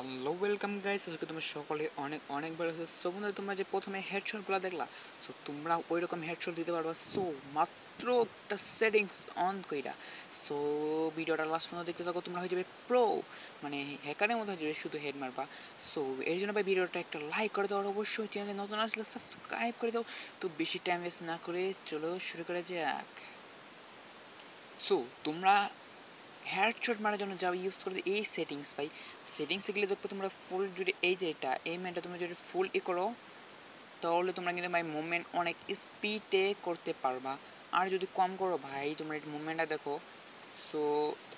Hello welcome guys, আজকে তোমরা সকলে অনেক অনেক ভালো আছো। সো বন্ধুরা, তোমরা যে প্রথমে হেডশটগুলো দেখলা, সো তোমরা ওই রকম হেডশট দিতে পারবা। সো মাত্র একটা সেটিংস অন কইরা, সো ভিডিওটা লাস্ট পর্যন্ত দেখতে থাকো, তোমরা হয়ে যাবে প্রো, মানে হ্যাকারের মতো হয়ে যাবে, শুধু হেড মারবা। সো এর জন্য ভাই ভিডিওটা একটা লাইক করে দাও, আর অবশ্যই চ্যানেলে নতুন আসলে সাবস্ক্রাইব করে দাও। তো বেশি টাইম ওয়েস্ট না করে চলো শুরু করা যাক। সো তোমরা হেডশট মারার জন্য যা ইউজ করতে এই সেটিংস ভাই, সেটিংসে গেলে দেখো তোমরা ফুল যদি এই যে এই ম্যানটা তোমরা যদি ফুল করো, তাহলে তোমরা কিন্তু ভাই মুভমেন্ট অনেক স্পিডে করতে পারবা। আর যদি কম করো ভাই, তোমরা এই মুভমেন্টটা দেখো। সো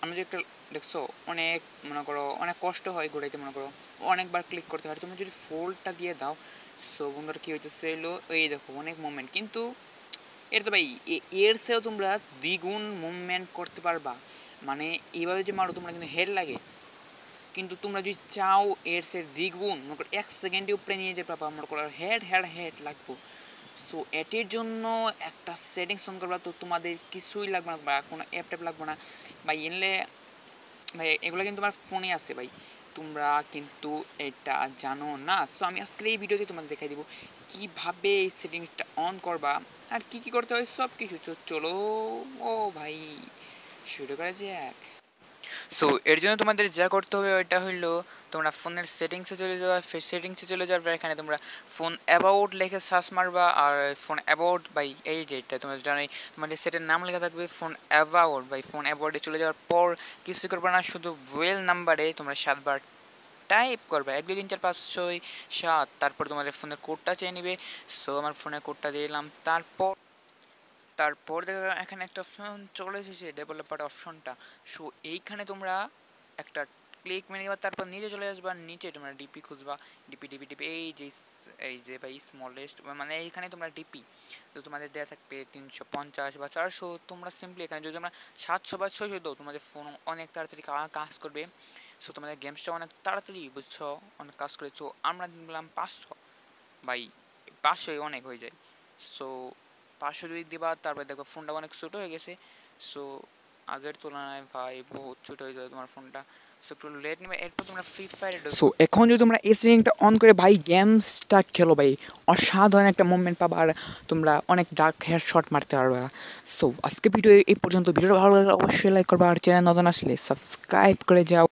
আমরা যে একটা দেখছো অনেক, মনে করো অনেক কষ্ট হয় ঘোরাইতে, মনে করো অনেকবার ক্লিক করতে হয়। তোমরা যদি ফুলটা দিয়ে দাও, সো বন্ধুরা কী হইতেছে এলো, এই দেখো অনেক মুভমেন্ট। কিন্তু এর তো ভাই এর চেয়েও তোমরা দ্বিগুণ মুভমেন্ট করতে পারবা। মানে এইভাবে যে মারো তোমরা কিন্তু হেড লাগে, কিন্তু তোমরা যদি চাও এর সে দ্বিগুণ, মনে করো 1 সেকেন্ডে উপরে নিয়ে যেতে পারবা, মনে করো হেড হেড হেড লাগবো। সো এটির জন্য একটা সেটিংস অন করবা। তো তোমাদের কিছুই লাগবে না বা কোনো অ্যাপ ট্যাপ লাগবে না ভাই। এনলে ভাই এগুলো কিন্তু তোমার ফোনে আছে ভাই, তোমরা কিন্তু এটা জানো না। সো আমি আজকের এই ভিডিওতে তোমাদের দেখাই দিব কীভাবে এই সেটিংসটা অন করবা আর কি কি করতে হয় সব কিছু। চলো ও ভাই শুরু করা যাক। সো এর জন্য তোমাদের যা করতে হবে ওইটা হইলো, তোমরা ফোনের সেটিংসে চলে যাওয়া। সেটিংসে চলে যাওয়ার পর এখানে তোমরা ফোন অ্যাবাউট লিখে সার্চ মারবা। আর ফোন অ্যাবাউট বাই এই যেটা তোমরা জানোই, তোমাদের সেটের নাম লেখা থাকবে ফোন অ্যাবাউট বাই। ফোন অ্যাবাউটে চলে যাওয়ার পর কিছু করবে না, শুধু ওয়েল নাম্বারে তোমরা 7বার টাইপ করবে, 1 2 3 4 5 6 7, তারপর তোমাদের ফোনের কোডটা চেয়ে নেবে। সো আমার ফোনের কোডটা দিলাম, তারপর দেখো এখানে একটা অপশন চলে এসেছে, ডেভেলপার অপশনটা। সো এইখানে তোমরা একটা ক্লিক মেরে নিবা, তারপর নিচে চলে আসবা। নিচে তোমরা ডিপি খুঁজবা, ডিপি ডিপি ডিপি এই যে ভাই স্মলেস্ট, মানে এইখানে তোমরা ডিপি তো তোমাদের দেওয়া থাকবে 350 বা 400। তোমরা সিম্পলি এখানে যদি তোমরা 700 বা 600 দাও, তোমাদের ফোন অনেক তাড়াতাড়ি কাজ করবে। সো তোমাদের গেমসটা অনেক তাড়াতাড়ি, বুঝছো, অনেক কাজ করে। সো আমরা দিলাম 500 ভাই, 500 অনেক হয়ে যায়। সো 500 যদি দিবা, তারপরে দেখো ফোনটা অনেক ছোটো হয়ে গেছে। সো আগের তুলনায় ভাই বহুত ছোটো হয়ে যাবে তোমার ফোনটা। সো একটু লেট নেবে, এরপর তোমরা ফ্রি ফায়ারে। সো এখন যদি তোমরা এই সেটিংটা অন করে ভাই গেমসটা খেলো ভাই, অসাধারণ একটা মুভমেন্ট পাবা আর তোমরা অনেক ডার্ক হেয়ার শট মারতে পারবা। সো আজকে ভিডিও এই পর্যন্ত। ভিডিওটা ভালো লাগলে অবশ্যই লাইক করবা, আর চ্যানেল নতুন আসলে সাবস্ক্রাইব করে যাও।